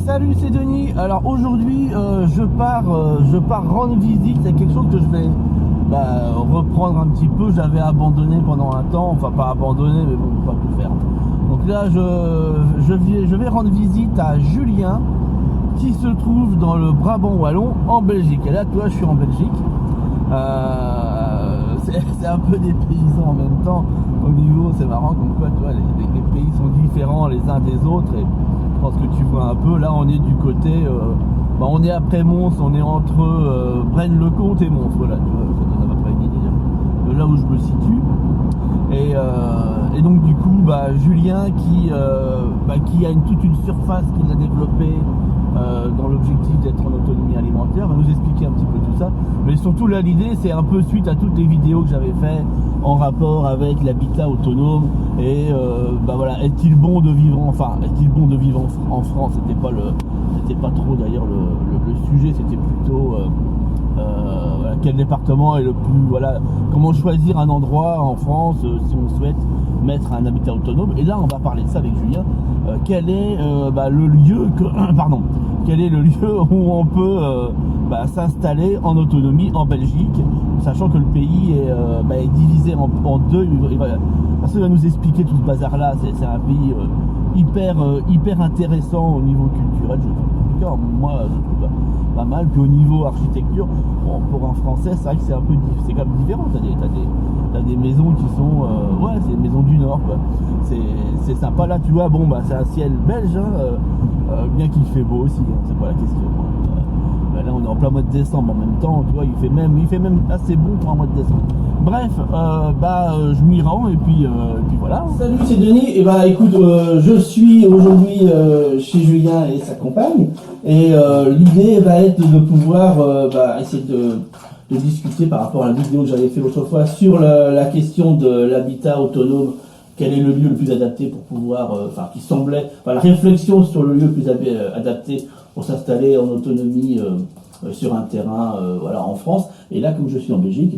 Salut, c'est Denis. Alors aujourd'hui, je pars rendre visite. C'est quelque chose que je vais reprendre un petit peu. J'avais abandonné pendant un temps, enfin pas abandonné, mais bon, pas plus faire. Donc là, je vais rendre visite à Julien, qui se trouve dans le Brabant wallon, en Belgique. Et là, toi, je suis en Belgique. C'est un peu des paysans en même temps. Au niveau, c'est marrant comme quoi, tu vois, les pays sont différents les uns des autres. Et je pense que tu vois un peu. Là, on est du côté, on est après Mons, on est entre Braine-le-Comte et Mons. Voilà, tu vois, ça donne à peu près une idée de là où je me situe. Et donc du coup, Julien qui a toute une surface qu'il a développée dans l'objectif d'être en autonomie alimentaire, va nous expliquer un petit peu tout ça. Mais surtout là, l'idée, c'est un peu suite à toutes les vidéos que j'avais fait en rapport avec l'habitat autonome et est-il bon de vivre en France? C'était pas trop d'ailleurs le sujet, c'était plutôt quel département est le plus, comment choisir un endroit en France si on souhaite mettre un habitat autonome. Et là, on va parler de ça avec Julien. Quel est le lieu quel est le lieu où on peut s'installer en autonomie en Belgique, sachant que le pays est divisé en deux. Parce qu'il va nous expliquer tout ce bazar là. C'est un pays hyper intéressant au niveau culturel, je trouve. En tout cas, moi je trouve pas mal. Puis au niveau architecture, pour un français, c'est vrai que c'est un peu c'est quand même différent. T'as des maisons qui sont c'est des maisons du Nord, quoi. C'est sympa. Là, tu vois, c'est un ciel belge, bien qu'il fait beau aussi, hein, c'est pas la question. Là, on est en plein mois de décembre en même temps, tu vois, il fait même assez bon pour un mois de décembre. Bref, je m'y rends et puis voilà. Salut, c'est Denis. Et écoute, je suis aujourd'hui chez Julien et sa compagne. Et l'idée va être de pouvoir essayer de discuter par rapport à la vidéo que j'avais fait l'autre fois sur la question de l'habitat autonome. Quel est le lieu le plus adapté pour pouvoir, la réflexion sur le lieu le plus adapté pour s'installer en autonomie sur un terrain en France. Et là, comme je suis en Belgique,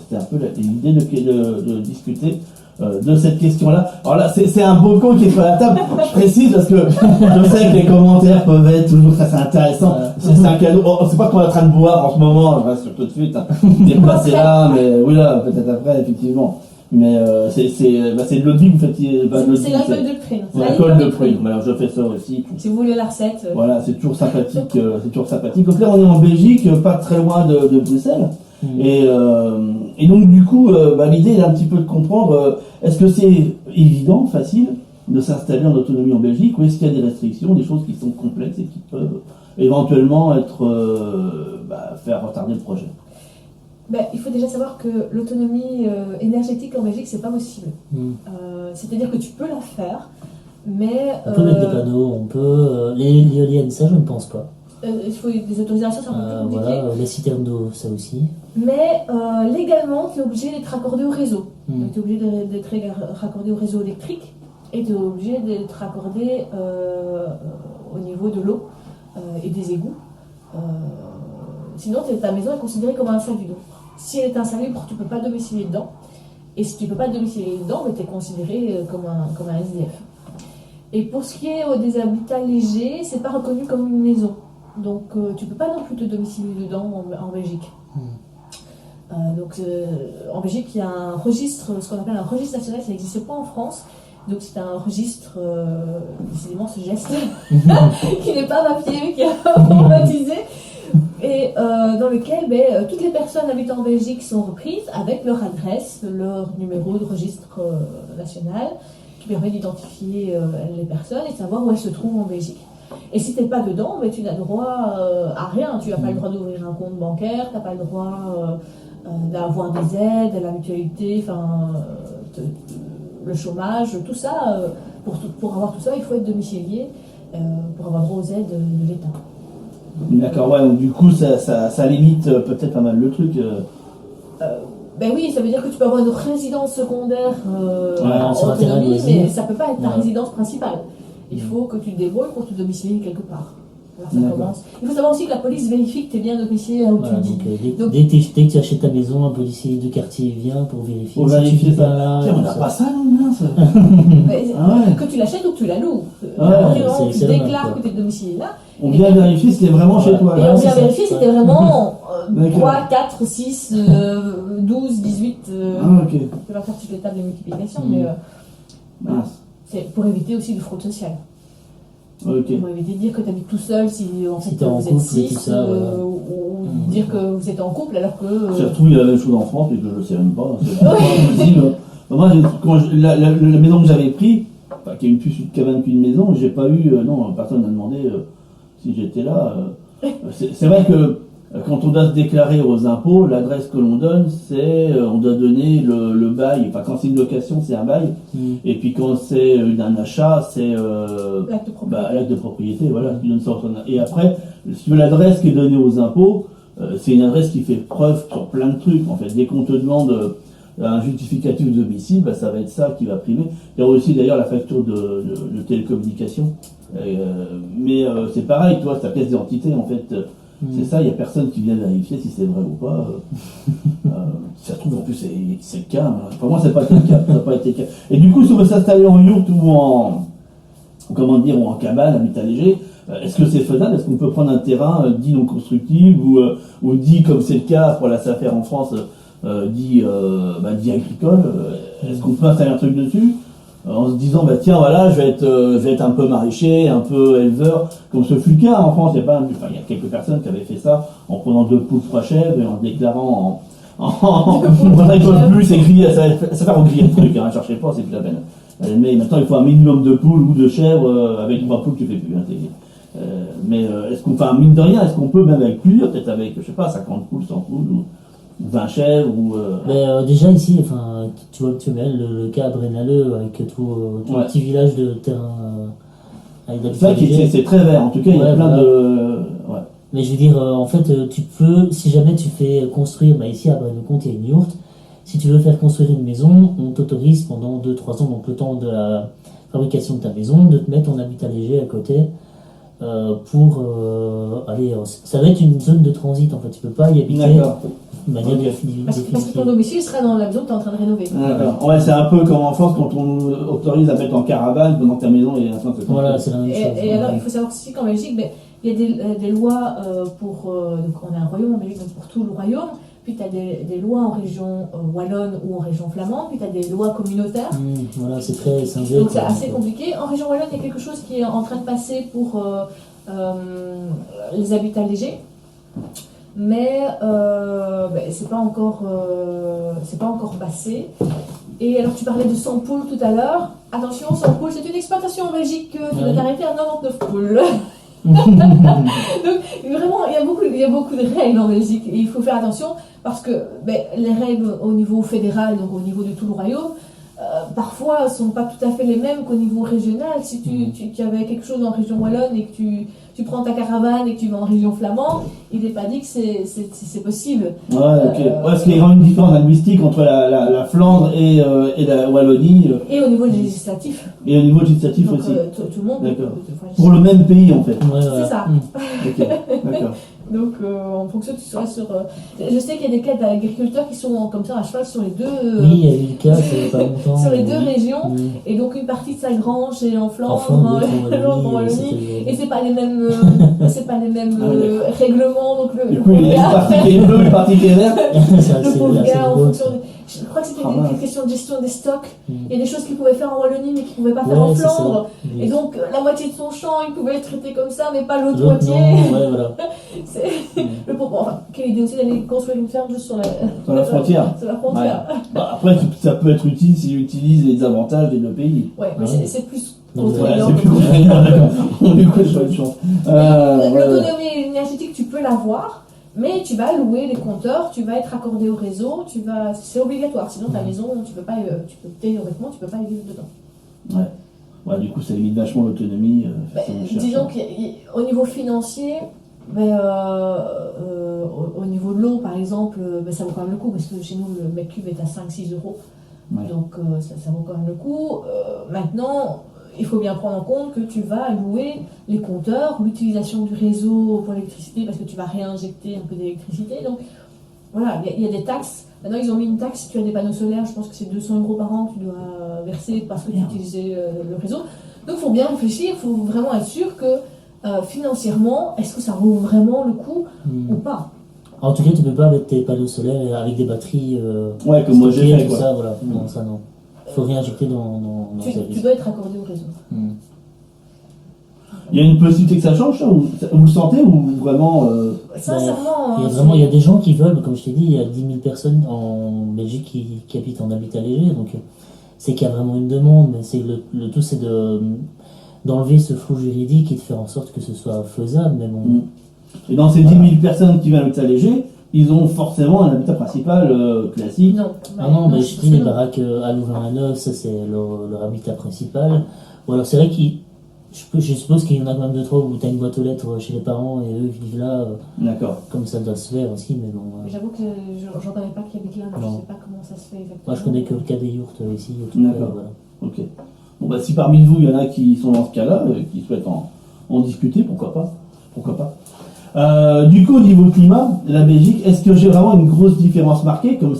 c'était un peu l'idée de discuter de cette question-là. Alors là, c'est un beau con qui est sur la table. Je précise parce que je sais que les commentaires peuvent être toujours très intéressants. C'est un cadeau. C'est pas qu'on est en train de boire en ce moment, sur tout de suite. Déplacé là, mais oui là, peut-être après, effectivement. Mais c'est de l'eau de vie, vous faites. C'est l'alcool de prune. L'alcool de prune. Alors je fais ça aussi. Si vous voulez la recette. Voilà, c'est toujours sympathique. Donc là, on est en Belgique, pas très loin de Bruxelles. Et donc du coup, l'idée est un petit peu de comprendre. Est-ce que c'est évident, facile de s'installer en autonomie en Belgique, ou est-ce qu'il y a des restrictions, des choses qui sont complexes et qui peuvent éventuellement faire retarder le projet? Il faut déjà savoir que l'autonomie énergétique en Belgique, c'est pas possible. C'est-à-dire que tu peux la faire, mais... On peut mettre des panneaux, on peut... l'éolienne, ça je ne pense pas. Il faut des autorisations, c'est un peu plus compliqué. Les citernes d'eau, ça aussi. Mais légalement, tu es obligé d'être raccordé au réseau. Tu es obligé d'être raccordé au réseau électrique et tu es obligé d'être raccordé au niveau de l'eau et des égouts. Sinon, ta maison est considérée comme un insalubre. Si elle est insalubre, tu ne peux pas domicilier dedans. Et si tu ne peux pas domicilier dedans, tu es considéré comme un SDF. Et pour ce qui est des habitats légers, c'est pas reconnu comme une maison. Donc tu ne peux pas non plus te domicilier dedans en Belgique. En Belgique, il y a un registre, ce qu'on appelle un registre national, ça n'existe pas en France. Donc c'est un registre, décidément ce geste, qui n'est pas papier, qui est informatisé. Et dans lequel toutes les personnes habitant en Belgique sont reprises avec leur adresse, leur numéro de registre national, qui permet d'identifier les personnes et de savoir où elles se trouvent en Belgique. Et si tu n'es pas dedans, tu n'as droit à rien. Tu n'as pas le droit d'ouvrir un compte bancaire, tu n'as pas le droit d'avoir des aides, de la mutualité, le chômage, tout ça. Pour avoir tout ça, il faut être domicilié pour avoir droit aux aides de l'État. D'accord, ouais, donc du coup ça limite peut-être pas mal le truc. Oui, ça veut dire que tu peux avoir une résidence secondaire en sur autonomie, mais ça peut pas être ta résidence principale. Il faut que tu te débrouilles pour te domicilier quelque part. Alors ça commence. Il faut savoir aussi que la police vérifie que tu es bien domicilié là où Voilà, tu dis. donc, dès que tu achètes ta maison, un policier de quartier vient pour vérifier. Pour si vérifier tu vis ça. pas là, Tiens, on tout n'a ça. pas ça, non, mince. Que tu l'achètes ou que tu la loues. Ouais, Vraiment, tu c'est déclares normal, que tu es domicilié là. On vient vérifier si t'es vraiment chez toi. Et là. on c'est vient ça. vérifier si c'était vraiment D'accord. 3, 4, 6, 12, 18. Ah, ok. Je peux pas faire toutes les tables de multiplication, Mm. mais Mince. c'est pour éviter aussi de fraude sociale. Ok. Pour éviter de dire que tu habites tout seul si en Si fait t'es en vous êtes couple, 6, tout ça, voilà. ou dire que vous êtes en couple alors que. Ça se trouve, il y a la même chose en France, mais que je ne sais même pas. C'est pas possible. Moi, la maison que j'avais prise, enfin, qui est une plus une cabane qu'une maison, j'ai pas eu. Non, personne n'a demandé si j'étais là. C'est vrai que quand on doit se déclarer aux impôts, l'adresse que l'on donne, c'est. On doit donner le bail. Enfin, quand c'est une location, c'est un bail. Et puis quand c'est un achat, c'est. L'acte de propriété. L'acte de propriété, voilà. Tu donnes ça au- Et après, si tu veux l'adresse qui est donnée aux impôts, c'est une adresse qui fait preuve sur plein de trucs. En fait, dès qu'on te demande un justificatif de domicile, bah, ça va être ça qui va primer. Il y a aussi d'ailleurs la facture de télécommunication. Mais c'est pareil, toi, c'est ta pièce d'identité, en fait. C'est ça, il n'y a personne qui vient vérifier si c'est vrai ou pas. Si ça se trouve, en plus, c'est le cas. Pour moi, c'est pas été le cas. Ça n'a pas été le cas. Et du coup, si on veut s'installer en yurt ou ou en cabane, habitat léger, est-ce que c'est faisable? Est-ce qu'on peut prendre un terrain dit non constructible ou dit, comme c'est le cas pour la SAFER en France, dit agricole? Est-ce qu'on peut installer un truc dessus en se disant, bah tiens, voilà, je vais être un peu maraîcher, un peu éleveur, comme ce fut le cas en France. Il y a quelques personnes qui avaient fait ça en prenant 2 poules, 3 chèvres et en se déclarant voilà, ils peuvent plus, c'est griller, ça fait griller le truc, hein, cherchez pas, c'est plus la peine. Mais maintenant, il faut un minimum de poules ou de chèvres, avec 3 poules, tu fais plus. Hein, mais est-ce qu'on fait un mine de rien, est-ce qu'on peut, même avec plusieurs, peut-être avec, je sais pas, 50 poules, 100 poules, ou 20 chèvres, ou. Déjà ici, enfin, tu vois, tu mets le cas à Brennaleux avec tout le petit village de terrain avec C'est ça c'est très vert, en tout cas, il y a plein de. Ouais. Mais je veux dire, en fait, tu peux, si jamais tu fais construire, ici à Braine-le-Comte, il y a une yourte, si tu veux faire construire une maison, on t'autorise pendant 2-3 ans, donc le temps de la fabrication de ta maison, de te mettre en habitat léger à côté pour aller. Ça va être une zone de transit en fait, tu peux pas y habiter de manière définitive. Parce que ton domicile sera dans la maison que tu es en train de rénover. D'accord. Ouais, c'est un peu comme en France quand on autorise à mettre en caravane pendant que ta maison est à 5 Voilà, c'est la même chose. Et alors, il faut savoir aussi qu'en Belgique, il y a des lois pour. Donc on a un royaume en Belgique, donc pour tout le royaume. Puis tu as des lois en région wallonne ou en région flamande. Puis tu as des lois communautaires. Voilà, c'est très scindé. Donc c'est assez compliqué. En région wallonne, il y a quelque chose qui est en train de passer pour les habitats légers. Mais c'est pas encore passé. Et alors tu parlais de 100 poules tout à l'heure. Attention, 100 poules, c'est une exploitation en Belgique qui doit arrêter à 99 poules. Donc vraiment, il y a beaucoup de règles en Belgique et il faut faire attention parce que les règles au niveau fédéral, donc au niveau de tout le royaume, parfois ne sont pas tout à fait les mêmes qu'au niveau régional. Si tu avais quelque chose en région wallonne et que tu prends ta caravane et que tu vas en région flamande, il n'est pas dit que c'est possible. Ouais, ok. Parce qu'il y aura une différence linguistique entre la Flandre et la Wallonie. Et au niveau législatif. Et au niveau législatif donc, aussi. Tout le monde. D'accord. Pour le même pays en fait. C'est ça. Ok, d'accord. Donc, en fonction, tu seras sur. Je sais qu'il y a des cas d'agriculteurs qui sont comme ça à cheval sur les deux. Oui, il y a eu le cas, il n'y a pas longtemps. Sur les deux régions. Et donc, une partie de sa grange est en Flandre, l'autre en Wallonie. Et c'est pas les mêmes, règlements. Donc, du coup, il y a une partie qui est bleue, une partie qui est verte. Le pauvre gars, en fonction. Je crois que c'était une question de gestion des stocks. Il y a des choses qu'il pouvait faire en Wallonie, mais qu'il ne pouvait pas faire en Flandre. Et donc, la moitié de son champ, il pouvait être traité comme ça, mais pas l'autre moitié. Voilà. Le pauvre. Enfin, quelle idée aussi d'aller construire une ferme juste sur la frontière. Sur la frontière. Ouais. Après, ça peut être utile s'il utilise les avantages des deux pays. Ouais, mais c'est plus contraignant. C'est plus contraignant, d'accord. Du coup, je de chance. L'autonomie énergétique, tu peux l'avoir. Mais tu vas louer les compteurs, tu vas être accordé au réseau, c'est obligatoire. Sinon, ta maison, théoriquement, tu peux pas y vivre dedans. Ouais, du coup, ça limite vachement l'autonomie. Disons qu'au niveau financier, au niveau de l'eau, par exemple, ça vaut quand même le coup, parce que chez nous, le mètre cube est à 5-6 euros. Ouais. Donc, ça vaut quand même le coup. Maintenant, il faut bien prendre en compte que tu vas louer les compteurs, l'utilisation du réseau pour l'électricité, parce que tu vas réinjecter un peu d'électricité. Donc voilà, il y a des taxes. Maintenant, ils ont mis une taxe si tu as des panneaux solaires. Je pense que c'est 200 € par an que tu dois verser parce que tu utilisais le réseau. Donc il faut bien réfléchir, il faut vraiment être sûr que financièrement, est-ce que ça vaut vraiment le coup ou pas. En tout cas, tu peux pas mettre tes panneaux solaires avec des batteries. Comme moi j'ai fait, tout quoi. ça, voilà. Non, ça non. Il faut réinjecter dans le Tu service. dois être accordé au réseau. Il y a une possibilité que ça change, ça, vous le sentez ou vraiment Sincèrement, Il y a des gens qui veulent, comme je t'ai dit, il y a 10 000 personnes en Belgique qui habitent en habitat léger, donc c'est qu'il y a vraiment une demande, mais c'est le tout c'est d'enlever ce flou juridique et de faire en sorte que ce soit faisable. Mais bon. Et dans ces 10 000 personnes qui viennent à l'habitat léger, ils ont forcément un habitat principal classique. Non. Mais je dis les baraques à Louvain-la-Neuve, ça c'est leur habitat principal. Ou alors c'est vrai je suppose qu'il y en a quand même 2-3 où tu as une boîte aux lettres chez les parents et eux ils vivent là. D'accord. Comme ça doit se faire aussi, mais bon. J'avoue que j'en connais pas qui habitent là, donc je sais pas comment ça se fait exactement. Moi je connais que le cas des yurts ici. D'accord. Voilà. Ok. Bon bah si parmi vous il y en a qui sont dans ce cas-là, qui souhaitent en discuter, pourquoi pas. Du coup au niveau climat, la Belgique, est-ce que j'ai vraiment une grosse différence marquée comme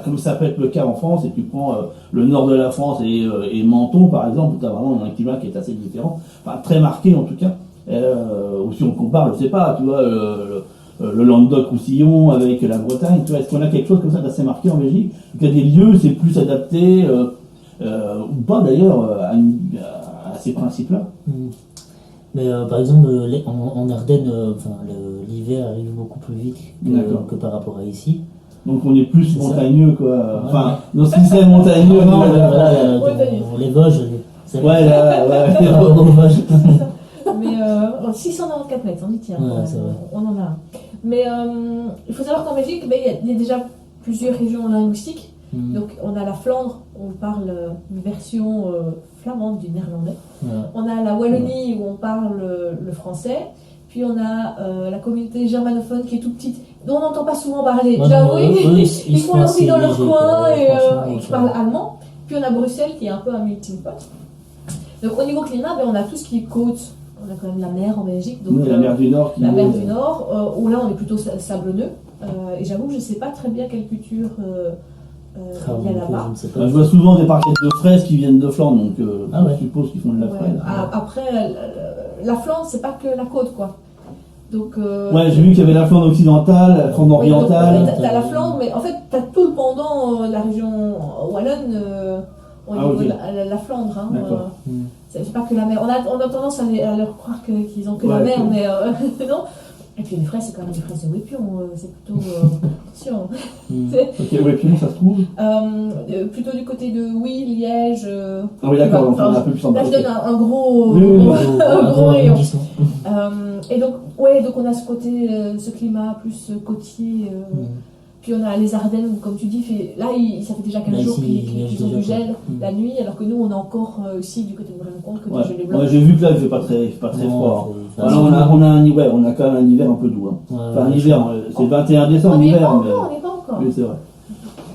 comme ça peut être le cas en France, et tu prends le nord de la France et Menton par exemple, où tu as vraiment un climat qui est assez différent, enfin très marqué en tout cas, ou si on compare, je sais pas, tu vois, le Languedoc-Roussillon avec la Bretagne, tu vois, est-ce qu'on a quelque chose comme ça d'assez marqué en Belgique? Il y a des lieux, c'est plus adapté, ou pas d'ailleurs, à ces principes-là. Mais par exemple, en Ardennes, l'hiver arrive beaucoup plus vite que par rapport à ici. Donc on est plus C'est montagneux, quoi. Enfin, Ouais. dans ce qui serait montagneux, Les Vosges, les Vosges. Mais 694 mètres, on y tient. Ouais, c'est vrai. On en a un. Mais il faut savoir qu'en Belgique, il y a déjà plusieurs régions linguistiques. Donc on a la Flandre, on parle une version flamande du néerlandais. On a la Wallonie où on parle le français. Puis on a la communauté germanophone qui est tout petite, dont on n'entend pas souvent parler. J'avoue, ils font leur vie dans leur coin et qui parlent allemand. Puis on a Bruxelles qui est un peu un melting pot. Donc au niveau climat, on a tout ce qui est côte. On a quand même la mer en Belgique. Donc, la mer du Nord. La mer du Nord, où là on est plutôt sablonneux. Et j'avoue que je ne sais pas très bien quelle culture il y a là-bas. Je vois souvent des parquets de fraises qui viennent de Flandre, donc je suppose qu'ils font de la fraise. Après, la Flandre, c'est pas que la côte, quoi. Donc, j'ai vu qu'il y avait la Flandre occidentale, la Flandre orientale. T'as la Flandre, mais en fait, t'as tout le pendant la région wallonne au niveau de la Flandre. Hein, c'est pas que la mer. On a tendance à leur croire qu'ils ont que la mer, mais non. Et puis les fraises, c'est quand même des fraises de Wépion, c'est plutôt... attention. Ok, Wépion, ça se trouve plutôt du côté de Liège... Ah oui, d'accord, donc on a un peu plus en bas. Là, je donne un gros rayon. Et donc, donc on a ce côté, ce climat plus côtier. Puis on a les Ardennes, où, comme tu dis, là, ça fait déjà 15 jours qu'ils ont du gel la nuit, alors que nous, on a encore ici, du côté de Braine-Comte, côté gelé blanc. J'ai vu que là, il ne fait pas très froid. Voilà, on a quand même un hiver un peu doux. Enfin, un hiver, c'est le 21 décembre, l'hiver. On n'est pas encore. Oui, c'est vrai.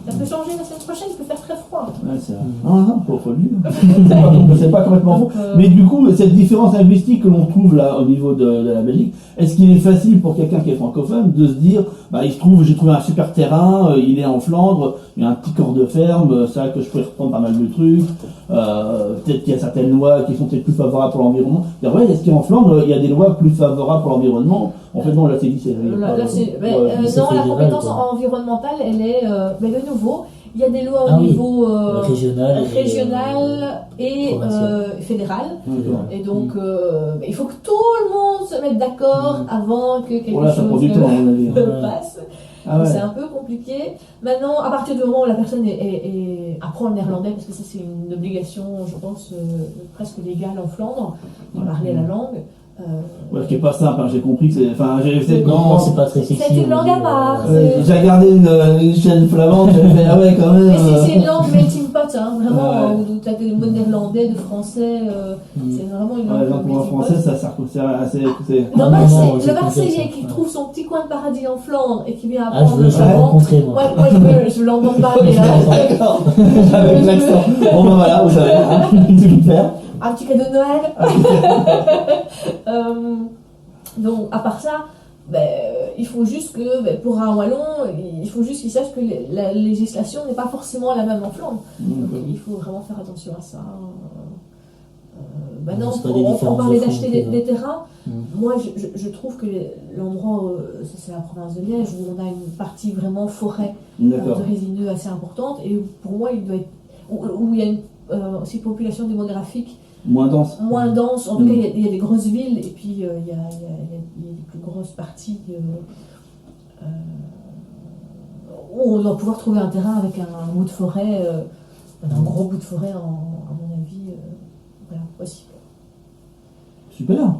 Ça peut changer la semaine prochaine, il peut faire très froid. Ouais, c'est vrai. Non, faut le dire. C'est pas complètement faux. Mais du coup, cette différence linguistique que l'on trouve là au niveau de la Belgique, est-ce qu'il est facile pour quelqu'un qui est francophone de se dire, il se trouve, j'ai trouvé un super terrain, il est en Flandre, il y a un petit corps de ferme, c'est vrai que je pourrais reprendre pas mal de trucs, peut-être qu'il y a certaines lois qui sont peut-être plus favorables pour l'environnement. Est-ce qu'en Flandre, il y a des lois plus favorables pour l'environnement? En fait, non, là, c'est dit, non, la compétence environnementale, elle est, de nouveau, il y a des lois au niveau régional et fédéral. Et donc, il faut que tout le monde se mette d'accord avant que quelque chose passe. C'est un peu compliqué. Maintenant, à partir du moment où la personne apprend le néerlandais, parce que ça c'est une obligation, je pense, presque légale en Flandre, de parler la langue. Ce qui n'est pas simple, j'ai compris que c'est. Enfin, non, c'est pas très sexy. C'est une langue à part. J'ai regardé une chaîne flamande, j'ai fait quand même. C'est une langue melting pot, vraiment, où tu as des mots de néerlandais, de français. C'est vraiment une langue. Pour un français, ça sert assez. Le Marseillais qui trouve son petit coin de paradis en Flandre et qui vient apprendre le flamand. Moi, je l'entends parler. D'accord, avec l'accent. Bon, voilà, vous savez, super. Un petit cadeau de Noël. Donc, à part ça, il faut juste que, pour un Wallon, il faut juste qu'ils sachent que la législation n'est pas forcément la même en Flandre. Donc, il faut vraiment faire attention à ça. Maintenant, on parlait d'acheter des terrains. Moi, je trouve que l'endroit, c'est la province de Liège, où on a une partie vraiment forêt de résineux assez importante. Et pour moi, il doit être. Où il y a une aussi population démographique moins dense. En tout cas, il y a des grosses villes, et puis il y a des plus grosses parties où on doit pouvoir trouver un terrain avec un bout de forêt, un gros bout de forêt, à mon avis. Voilà, voici. Super.